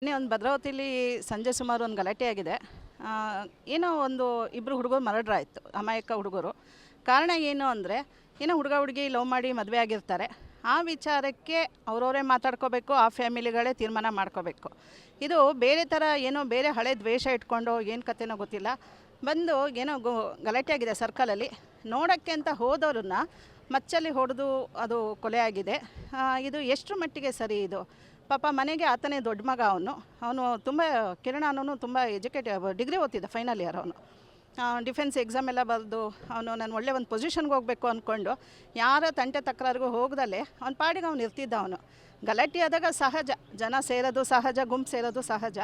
ಇನ್ನೇ ಒಂದು ಭದ್ರಾವತಿಲಿ ಸಂಜೆ ಸುಮಾರು ಒಂದು ಗಲಾಟೆ ಆಗಿದೆ. ಏನೋ ಒಂದು ಇಬ್ಬರು ಹುಡುಗರು ಮರ್ಡರ್ ಆಯಿತು, ಅಮಾಯಕ ಹುಡುಗರು. ಕಾರಣ ಏನು ಅಂದರೆ, ಏನೋ ಹುಡುಗ ಹುಡುಗಿ ಲವ್ ಮಾಡಿ ಮದುವೆ ಆಗಿರ್ತಾರೆ. ಆ ವಿಚಾರಕ್ಕೆ ಅವರವರೇ ಮಾತಾಡ್ಕೋಬೇಕು, ಆ ಫ್ಯಾಮಿಲಿಗಳೇ ತೀರ್ಮಾನ ಮಾಡ್ಕೋಬೇಕು. ಇದು ಬೇರೆ ಥರ ಏನೋ ಬೇರೆ ಹಳೆ ದ್ವೇಷ ಇಟ್ಕೊಂಡು ಏನು ಕತೆನೋ ಗೊತ್ತಿಲ್ಲ, ಬಂದು ಏನೋ ಗಲಾಟೆ ಆಗಿದೆ ಸರ್ಕಲಲ್ಲಿ. ನೋಡೋಕ್ಕೆ ಅಂತ ಹೋದವ್ರನ್ನ ಮಚ್ಚಲ್ಲಿ ಹೊಡೆದು ಅದು ಕೊಲೆ ಆಗಿದೆ. ಇದು ಎಷ್ಟರ ಮಟ್ಟಿಗೆ ಸರಿ ಇದು? ಪಾಪ ಮನೆಗೆ ಆತನೇ ದೊಡ್ಡ ಮಗ. ಅವನು ತುಂಬ ಕಿರಣ ಅನ್ನೋನು ತುಂಬ ಡಿಗ್ರಿ ಓದ್ತಿದ್ದ, ಫೈನಲ್ ಇಯರ್. ಅವನು ಡಿಫೆನ್ಸ್ ಎಕ್ಸಾಮ್ ಎಲ್ಲ ಬರೆದು ನಾನು ಒಳ್ಳೆ ಒಂದು ಪೊಸಿಷನ್ಗೆ ಹೋಗಬೇಕು ಅಂದ್ಕೊಂಡು ಯಾರ ತಂಟೆ ತಕರಾರಿಗೂ ಹೋಗ್ದಲ್ಲೇ ಅವ್ನ ಪಾಡಿಗೆ ಅವ್ನು ಇರ್ತಿದ್ದ. ಅವನು ಗಲಾಟೆ ಆದಾಗ ಸಹಜ, ಜನ ಸೇರೋದು ಸಹಜ, ಗುಂಪು ಸೇರೋದು ಸಹಜ.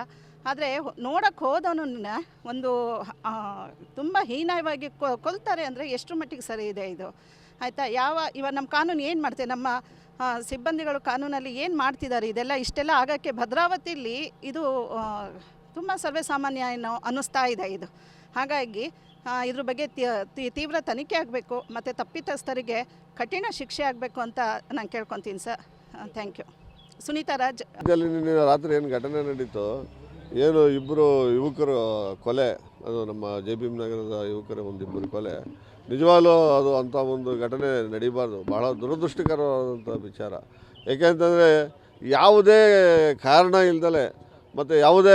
ಆದರೆ ನೋಡೋಕ್ಕೆ ಹೋದವನನ್ನ ಒಂದು ತುಂಬ ಹೀನಾಯವಾಗಿ ಕೊಲ್ತಾರೆ ಅಂದರೆ ಎಷ್ಟರ ಮಟ್ಟಿಗೆ ಸರಿ ಇದೆ ಇದು? ಆಯಿತಾ? ಇವಾಗ ನಮ್ಮ ಕಾನೂನು ಏನು ಮಾಡ್ತೇವೆ, ನಮ್ಮ ಸಿಬ್ಬಂದಿಗಳು ಕಾನೂನಲ್ಲಿ ಏನು ಮಾಡ್ತಿದ್ದಾರೆ? ಇಷ್ಟೆಲ್ಲ ಆಗೋಕ್ಕೆ ಭದ್ರಾವತಿಯಲ್ಲಿ ಇದು ತುಂಬ ಸರ್ವೇ ಸಾಮಾನ್ಯ ಏನೋ ಅನ್ನಿಸ್ತಾ ಇದೆ ಇದು. ಹಾಗಾಗಿ ಇದ್ರ ಬಗ್ಗೆ ತೀವ್ರ ತನಿಖೆ ಆಗಬೇಕು ಮತ್ತು ತಪ್ಪಿತಸ್ಥರಿಗೆ ಕಠಿಣ ಶಿಕ್ಷೆ ಆಗಬೇಕು ಅಂತ ನಾನು ಕೇಳ್ಕೊತೀನಿ sir. Thank you. Sunita Raj. ನಿನ್ನೆ ರಾತ್ರಿ ಏನು ಘಟನೆ ನಡೀತು, ಏನು ಇಬ್ಬರು ಯುವಕರು ಕೊಲೆ, ಅದು ನಮ್ಮ JBM ನಗರದ ಯುವಕರ ಒಂದಿಬ್ಬರು ಕೊಲೆ, ನಿಜವಾಗ್ಲೂ ಅದು ಅಂಥ ಒಂದು ಘಟನೆ ನಡೀಬಾರ್ದು. ಬಹಳ ದುರದೃಷ್ಟಕರವಾದಂಥ ವಿಚಾರ. ಏಕೆಂತಂದರೆ ಯಾವುದೇ ಕಾರಣ ಇಲ್ದಲೆ ಮತ್ತು ಯಾವುದೇ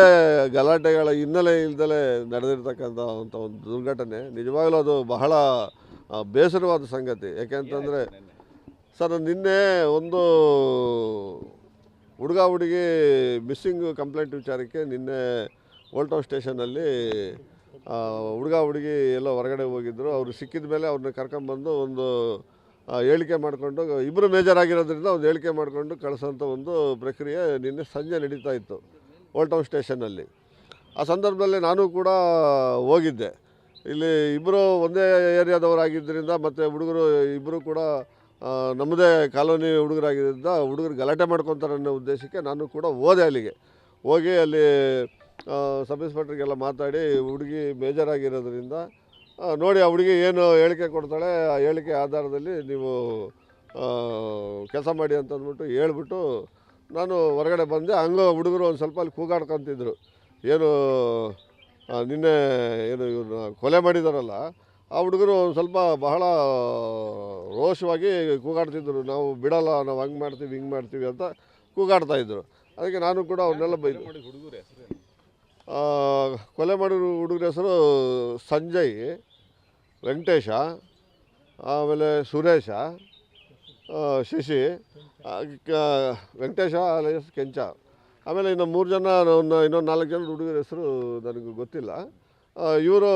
ಗಲಾಟೆಗಳ ಹಿನ್ನೆಲೆ ಇಲ್ದಲೆ ನಡೆದಿರ್ತಕ್ಕಂಥ ಒಂದು ದುರ್ಘಟನೆ. ನಿಜವಾಗ್ಲೂ ಅದು ಬಹಳ ಬೇಸರವಾದ ಸಂಗತಿ. ಏಕೆಂತಂದರೆ ಸರ್, ನಿನ್ನೆ ಒಂದು ಹುಡುಗ ಹುಡುಗಿ ಮಿಸ್ಸಿಂಗ್ ಕಂಪ್ಲೇಂಟ್ ವಿಚಾರಕ್ಕೆ ನಿನ್ನೆ ಓಲ್ಡ್ ಟೌನ್ ಸ್ಟೇಷನಲ್ಲಿ ಹುಡುಗ ಹುಡುಗಿ ಎಲ್ಲೋ ಹೊರಗಡೆ ಹೋಗಿದ್ದರು. ಅವರು ಸಿಕ್ಕಿದ ಮೇಲೆ ಅವ್ರನ್ನ ಕರ್ಕೊಂಬಂದು ಒಂದು ಹೇಳಿಕೆ ಮಾಡಿಕೊಂಡು, ಇಬ್ಬರು ಮೇಜರ್ ಆಗಿರೋದ್ರಿಂದ ಒಂದು ಹೇಳಿಕೆ ಮಾಡಿಕೊಂಡು ಕಳಿಸೋಂಥ ಒಂದು ಪ್ರಕ್ರಿಯೆ ನಿನ್ನೆ ಸಂಜೆ ನಡೀತಾ ಇತ್ತು ಓಲ್ಡ್ ಟೌನ್ ಸ್ಟೇಷನ್ನಲ್ಲಿ. ಆ ಸಂದರ್ಭದಲ್ಲಿ ನಾನು ಕೂಡ ಹೋಗಿದ್ದೆ. ಇಲ್ಲಿ ಇಬ್ಬರು ಒಂದೇ ಏರಿಯಾದವರಾಗಿದ್ದರಿಂದ ಮತ್ತು ಹುಡುಗರು ಇಬ್ಬರು ಕೂಡ ನಮ್ಮದೇ ಕಾಲೋನಿ ಹುಡುಗರಾಗಿದ್ದರಿಂದ ಹುಡುಗರು ಗಲಾಟೆ ಮಾಡ್ಕೊತಾರೆ ಅನ್ನೋ ಉದ್ದೇಶಕ್ಕೆ ನಾನು ಕೂಡ ಹೋದೆ. ಅಲ್ಲಿಗೆ ಹೋಗಿ ಅಲ್ಲಿ ಸಬ್ ಇನ್ಸ್ಪೆಕ್ಟ್ರಿಗೆಲ್ಲ ಮಾತಾಡಿ, ಹುಡುಗಿ ಮೇಜರ್ ಆಗಿರೋದ್ರಿಂದ ನೋಡಿ ಆ ಹುಡುಗಿ ಏನು ಹೇಳಿಕೆ ಕೊಡ್ತಾಳೆ, ಆ ಹೇಳಿಕೆ ಆಧಾರದಲ್ಲಿ ನೀವು ಕೆಲಸ ಮಾಡಿ ಅಂತಂದ್ಬಿಟ್ಟು ಹೇಳ್ಬಿಟ್ಟು ನಾನು ಹೊರಗಡೆ ಬಂದೆ. ಹಂಗೆ ಹುಡುಗರು ಒಂದು ಸ್ವಲ್ಪ ಅಲ್ಲಿ ಕೂಗಾಡ್ಕೊತಿದ್ರು. ಏನು ನಿನ್ನೆ ಏನು ಇವ್ರನ್ನ ಕೊಲೆ ಮಾಡಿದಾರಲ್ಲ, ಆ ಹುಡುಗರು ಒಂದು ಸ್ವಲ್ಪ ಬಹಳ ರೋಷವಾಗಿ ಕೂಗಾಡ್ತಿದ್ರು. ನಾವು ಬಿಡಲ್ಲ, ನಾವು ಹಂಗೆ ಮಾಡ್ತೀವಿ ಹಿಂಗೆ ಮಾಡ್ತೀವಿ ಅಂತ ಕೂಗಾಡ್ತಾಯಿದ್ರು. ಅದಕ್ಕೆ ನಾನು ಕೂಡ ಅವ್ರನ್ನೆಲ್ಲ ಬೈದು, ಕೊಲೆ ಮಾಡಿರೋ ಹುಡುಗರ ಹೆಸರು ಸಂಜಯ್, ವೆಂಕಟೇಶ, ಆಮೇಲೆ ಸುರೇಶ, ಶಶಿ, ವೆಂಕಟೇಶ ಅಲಿಯಾಸ್ ಕೆಂಚ, ಆಮೇಲೆ ಇನ್ನು 3 ಜನ, ಇನ್ನೊಂದು 4 ಜನ ಹುಡುಗರ ಹೆಸರು ನನಗೆ ಗೊತ್ತಿಲ್ಲ. ಇವರು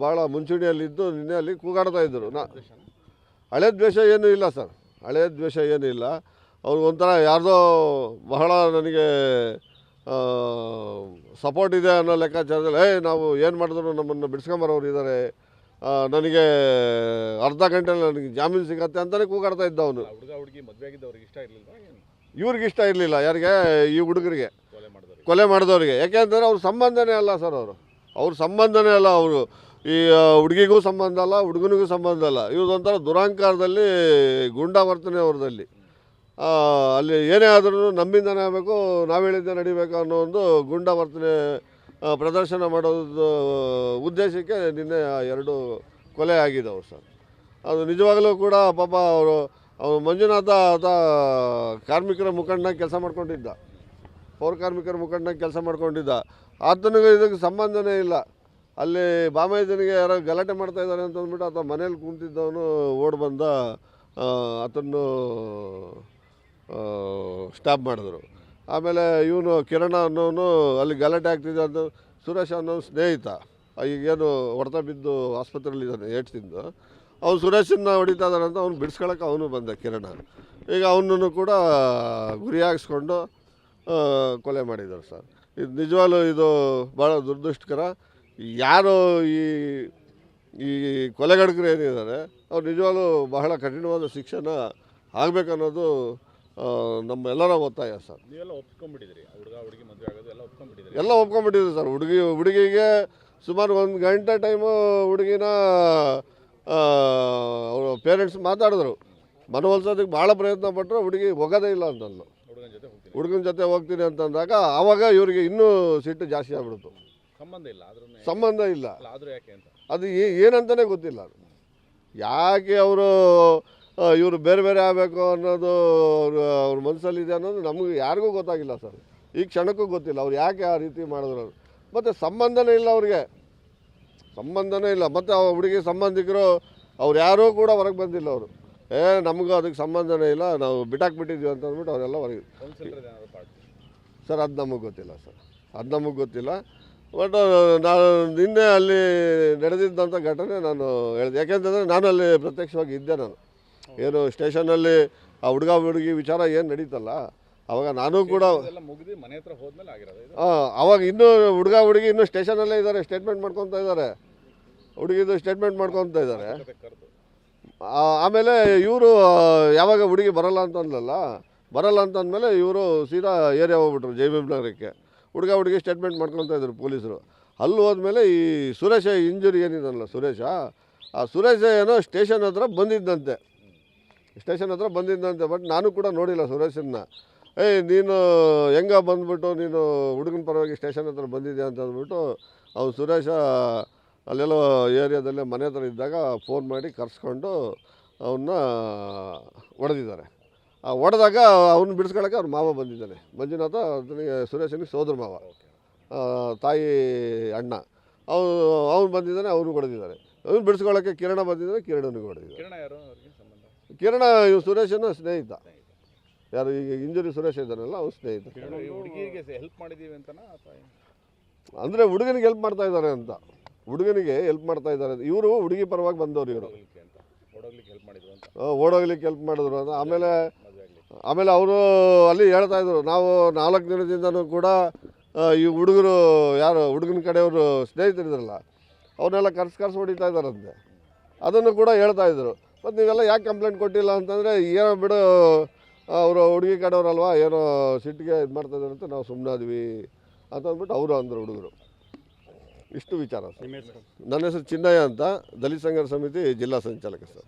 ಭಾಳ ಮುಂಚೂಣಿಯಲ್ಲಿದ್ದು ನಿನ್ನೆ ಅಲ್ಲಿ ಕೂಗಾಡ್ತಾ ಇದ್ದರು. ಹಳೆ ದ್ವೇಷ ಏನೂ ಇಲ್ಲ ಸರ್, ಹಳೆ ದ್ವೇಷ ಏನೂ ಇಲ್ಲ. ಅವ್ರು ಒಂಥರ ಯಾರ್ದೋ ಬಹಳ ನನಗೆ ಸಪೋರ್ಟ್ ಇದೆ ಅನ್ನೋ ಲೆಕ್ಕಾಚಾರದಲ್ಲಿ ನಾವು ಏನು ಮಾಡಿದ್ರು ನಮ್ಮನ್ನು ಬಿಡಿಸ್ಕೊಂಬರೋರು ಇದ್ದಾರೆ, ನನಗೆ ಅರ್ಧ ಗಂಟೆಲಿ ನನಗೆ ಜಾಮೀನು ಸಿಗತ್ತೆ ಅಂತಲೇ ಕೂಗಾಡ್ತಾ ಇದ್ದ ಅವನು. ಇವ್ರಿಗೆ ಇಷ್ಟ ಇರಲಿಲ್ಲ. ಯಾರಿಗೆ? ಈ ಹುಡುಗರಿಗೆ, ಕೊಲೆ ಮಾಡಿದವ್ರಿಗೆ. ಯಾಕೆಂತಂದರೆ ಅವ್ರ ಸಂಬಂಧನೇ ಅಲ್ಲ ಸರ್, ಅವ್ರ ಸಂಬಂಧನೇ ಅಲ್ಲ. ಅವರು ಈ ಹುಡುಗಿಗೂ ಸಂಬಂಧ ಅಲ್ಲ, ಹುಡುಗನಿಗೂ ಸಂಬಂಧ ಅಲ್ಲ. ಇವ್ರದೊಂಥರ ದುರಾಂಕಾರದಲ್ಲಿ ಗೂಂಡಾವರ್ತನೆ ಅವ್ರದಲ್ಲಿ. ಅಲ್ಲಿ ಏನೇ ಆದ್ರೂ ನಮ್ಮಿಂದನೇ ಆಗಬೇಕು, ನಾವು ಹೇಳಿದ್ದೆ ನಡಿಬೇಕು ಅನ್ನೋ ಒಂದು ಗೂಂಡಾವರ್ತನೆ ಪ್ರದರ್ಶನ ಮಾಡೋದು ಉದ್ದೇಶಕ್ಕೆ ನಿನ್ನೆ 2 ಕೊಲೆ ಆಗಿದ್ದವು ಸರ್. ಅದು ನಿಜವಾಗಲೂ ಕೂಡ ಪಾಪ ಅವರು ಮಂಜುನಾಥ ಆತ ಕಾರ್ಮಿಕರ ಮುಖಂಡನಾಗಿ ಕೆಲಸ ಮಾಡ್ಕೊಂಡಿದ್ದ, ಪೌರ ಕಾರ್ಮಿಕರ ಮುಖಂಡನಾಗಿ ಕೆಲಸ ಮಾಡ್ಕೊಂಡಿದ್ದ. ಆತನಿಗೂ ಇದಕ್ಕೆ ಸಂಬಂಧನೇ ಇಲ್ಲ. ಅಲ್ಲಿ ಬಾಮೈದನಿಗೆ ಯಾರೋ ಗಲಾಟೆ ಮಾಡ್ತಾಯಿದ್ದಾರೆ ಅಂತ ಅಂದ್ಬಿಟ್ಟು ಆತ ಮನೇಲಿ ಕೂತಿದ್ದವನು ಓಡಿ ಬಂದ ಆತನ್ನು ಸ್ಟಾಪ್ ಮಾಡಿದ್ರು. ಆಮೇಲೆ ಇವನು ಕಿರಣ ಅನ್ನೋನು ಅಲ್ಲಿ ಗಲಾಟೆ ಆಗ್ತಿದ್ದ ಅಂತ, ಸುರೇಶ್ ಅನ್ನೋ ಸ್ನೇಹಿತ ಈಗೇನು ಹೊಡೆತ ಬಿದ್ದು ಆಸ್ಪತ್ರೆಯಲ್ಲಿದ್ದಾನೆ ಏಡ್ಸಿಂದು, ಅವ್ನು ಸುರೇಶನ್ನ ಹೊಡಿತಾ ಇದ್ದಾನೆ ಅಂತ ಅವ್ನು ಬಿಡಿಸ್ಕೊಳಕ್ಕೆ ಅವನು ಬಂದ ಕಿರಣ. ಈಗ ಅವನನ್ನು ಕೂಡ ಗುರಿ ಹಾಕಿಸ್ಕೊಂಡು ಕೊಲೆ ಮಾಡಿದ್ದಾರೆ ಸರ್. ಇದು ನಿಜವಾಗ್ಲೂ ಇದು ಭಾಳ ದುರದೃಷ್ಟಕರ. ಯಾರು ಈ ಕೊಲೆಗಡಕರು ಏನಿದ್ದಾರೆ ಅವ್ರು ನಿಜವಾಗ್ಲೂ ಬಹಳ ಕಠಿಣವಾದ ಶಿಕ್ಷಣ ಆಗಬೇಕನ್ನೋದು ನಮ್ಮೆಲ್ಲರ ಒತ್ತಾಯ ಸರ್. ಎಲ್ಲ ಒಪ್ಕೊಂಡ್ಬಿಟ್ಟಿದ್ರಿ ಸರ್. ಹುಡುಗಿಗೆ ಸುಮಾರು 1 ಗಂಟೆ ಟೈಮು ಹುಡುಗಿನ ಅವರು ಪೇರೆಂಟ್ಸ್ ಮಾತಾಡಿದ್ರು, ಮನವೊಲಿಸೋದಕ್ಕೆ ಭಾಳ ಪ್ರಯತ್ನ ಪಟ್ಟರು. ಹುಡುಗಿ ಹೋಗೋದೇ ಇಲ್ಲ ಅಂತಂದು. ಹುಡುಗನ ಜೊತೆ ಹೋಗ್ತೀನಿ ಅಂತಂದಾಗ ಆವಾಗ ಇವರಿಗೆ ಇನ್ನೂ ಸಿಟ್ಟು ಜಾಸ್ತಿ ಆಗ್ಬಿಡ್ತು. ಸಂಬಂಧ ಇಲ್ಲ ಅದು ಏನಂತಲೇ ಗೊತ್ತಿಲ್ಲ. ಯಾಕೆ ಅವರು ಇವರು ಬೇರೆ ಬೇರೆ ಆಗಬೇಕು ಅನ್ನೋದು ಅವ್ರ ಮನಸ್ಸಲ್ಲಿದೆ ಅನ್ನೋದು ನಮಗೆ ಯಾರಿಗೂ ಗೊತ್ತಾಗಿಲ್ಲ ಸರ್. ಈ ಕ್ಷಣಕ್ಕೂ ಗೊತ್ತಿಲ್ಲ ಅವ್ರು ಯಾಕೆ ಆ ರೀತಿ ಮಾಡಿದ್ರು. ಮತ್ತು ಸಂಬಂಧನೇ ಇಲ್ಲ ಅವ್ರಿಗೆ, ಸಂಬಂಧನೇ ಇಲ್ಲ. ಮತ್ತು ಆ ಹುಡುಗಿ ಸಂಬಂಧಿಕರು ಅವ್ರು ಯಾರೂ ಕೂಡ ಹೊರಗೆ ಬಂದಿಲ್ಲ. ಅವರು ನಮಗೂ ಅದಕ್ಕೆ ಸಂಬಂಧನೇ ಇಲ್ಲ, ನಾವು ಬಿಟ್ಟಾಕ್ಬಿಟ್ಟಿದ್ವಿ ಅಂತ ಅಂದ್ಬಿಟ್ಟು ಅವರೆಲ್ಲ ಹೊರಗೆ. ಸರ್ ಅದು ನಮಗೆ ಗೊತ್ತಿಲ್ಲ ಸರ್, ಅದು ನಮಗೆ ಗೊತ್ತಿಲ್ಲ. ಬಟ್ ನಾನು ನಿನ್ನೆ ಅಲ್ಲಿ ನಡೆದಿದ್ದಂಥ ಘಟನೆ ನಾನು ಹೇಳಿದೆ. ಯಾಕೆಂತಂದರೆ ನಾನು ಅಲ್ಲಿ ಪ್ರತ್ಯಕ್ಷವಾಗಿ ಇದ್ದೆ. ನಾನು ಏನು ಸ್ಟೇಷನಲ್ಲಿ ಆ ಹುಡುಗಿ ವಿಚಾರ ಏನು ನಡೀತಲ್ಲ, ಅವಾಗ ನಾನು ಕೂಡ ಅವಾಗ ಇನ್ನೂ ಹುಡುಗಿ ಇನ್ನೂ ಸ್ಟೇಷನಲ್ಲೇ ಇದ್ದಾರೆ, ಸ್ಟೇಟ್ಮೆಂಟ್ ಮಾಡ್ಕೊತಾ ಇದ್ದಾರೆ. ಹುಡುಗಿದು ಸ್ಟೇಟ್ಮೆಂಟ್ ಮಾಡ್ಕೊತಾ ಇದ್ದಾರೆ. ಆಮೇಲೆ ಇವರು ಯಾವಾಗ ಹುಡುಗಿ ಬರಲ್ಲ ಅಂತಂದಮೇಲೆ ಇವರು ಸೀದಾ ಏರಿಯಾ ಹೋಗ್ಬಿಟ್ರು ಜೈಬೀಮ್ ನಗರಕ್ಕೆ. ಹುಡುಗಿ ಸ್ಟೇಟ್ಮೆಂಟ್ ಮಾಡ್ಕೊತಾ ಇದ್ರು ಪೊಲೀಸರು. ಅಲ್ಲಿ ಹೋದ್ಮೇಲೆ ಈ ಸುರೇಶ ಇಂಜುರಿ ಏನಿದಲ್ಲ ಸುರೇಶ, ಆ ಸುರೇಶ ಏನೋ ಸ್ಟೇಷನ್ ಹತ್ರ ಬಂದಿದ್ದಂತೆ. ಬಟ್ ನಾನು ಕೂಡ ನೋಡಿಲ್ಲ ಸುರೇಶನ್ನ. ನೀನು ಹೆಂಗ ಬಂದ್ಬಿಟ್ಟು ನೀನು ಹುಡುಗನ ಪರವಾಗಿ ಸ್ಟೇಷನ್ ಹತ್ರ ಬಂದಿದ್ಯಾ ಅಂತ ಅಂದ್ಬಿಟ್ಟು ಅವ್ನು ಸುರೇಶ ಅಲ್ಲೆಲ್ಲೋ ಏರಿಯಾದಲ್ಲೇ ಮನೆ ಹತ್ರ ಇದ್ದಾಗ ಫೋನ್ ಮಾಡಿ ಕರೆಸ್ಕೊಂಡು ಅವನ್ನ ಹೊಡೆದಿದ್ದಾರೆ. ಹೊಡೆದಾಗ ಅವ್ನು ಬಿಡಿಸ್ಕೊಳ್ಳೋಕ್ಕೆ ಅವ್ರ ಮಾವ ಬಂದಿದ್ದಾನೆ, ಮಂಜುನಾಥ. ಅದನಿಗೆ ಸುರೇಶನಿಗೆ ಸೋದರ ಮಾವ, ತಾಯಿ ಅಣ್ಣ. ಅವ್ನು ಬಂದಿದ್ದಾನೆ, ಅವ್ನು ಹೊಡೆದಿದ್ದಾರೆ. ಅವ್ನು ಬಿಡಿಸ್ಕೊಳ್ಳೋಕ್ಕೆ ಕಿರಣ ಬಂದಿದ್ದಾನೆ, ಕಿರಣನಿಗೆ ಹೊಡೆದಿದ್ದಾರೆ. ಕಿರಣ ಇವ್ ಸುರೇಶನ ಸ್ನೇಹಿತ. ಯಾರು ಈಗ ಇಂಜುರಿ ಸುರೇಶ್ ಇದ್ದಾನಲ್ಲ ಅವ್ನು ಸ್ನೇಹಿತ. ಅಂದರೆ ಹುಡುಗನಿಗೆ ಹೆಲ್ಪ್ ಮಾಡ್ತಾ ಇದ್ದಾರೆ ಅಂತ, ಹುಡುಗನಿಗೆ ಹೆಲ್ಪ್ ಮಾಡ್ತಾ ಇದ್ದಾರೆ. ಇವರು ಹುಡುಗಿ ಪರವಾಗಿ ಬಂದವರು, ಇವರು ಓಡೋಗ್ಲಿಕ್ಕೆ ಹೆಲ್ಪ್ ಮಾಡಿದ್ರು ಅಂತ. ಆಮೇಲೆ ಅವರು ಅಲ್ಲಿ ಹೇಳ್ತಾಯಿದ್ರು, ನಾವು 4 ದಿನದಿಂದನೂ ಕೂಡ ಈ ಹುಡುಗರು ಯಾರು ಹುಡುಗನ ಕಡೆಯವರು ಸ್ನೇಹಿತರಿದ್ರಲ್ಲ ಅವನ್ನೆಲ್ಲ ಕರ್ಸ್ ಹೊಡಿತಾ ಇದ್ದಾರಂತೆ. ಅದನ್ನು ಕೂಡ ಹೇಳ್ತಾಯಿದ್ರು. ಮತ್ತು ನೀವೆಲ್ಲ ಯಾಕೆ ಕಂಪ್ಲೇಂಟ್ ಕೊಟ್ಟಿಲ್ಲ ಅಂತಂದರೆ, ಏನೋ ಬಿಡು ಅವರು ಹುಡುಗಿ ಕಡೆಯವರಲ್ವ, ಏನೋ ಸಿಟ್ಟಿಗೆ ಇದು ಮಾಡ್ತಾಯಿದ್ದಾರೆ ಅಂತ ನಾವು ಸುಮ್ಮನಾದ್ವಿ ಅಂತ ಅಂದ್ಬಿಟ್ಟು ಅವರು ಅಂದರು ಹುಡುಗರು. ಇಷ್ಟು ವಿಚಾರ ಸರ್. ನನ್ನ ಹೆಸರು ಚಿನ್ನಯ್ಯ ಅಂತ, ದಲಿತ ಸಂಘರ್ಷ ಸಮಿತಿ ಜಿಲ್ಲಾ ಸಂಚಾಲಕ ಸರ್.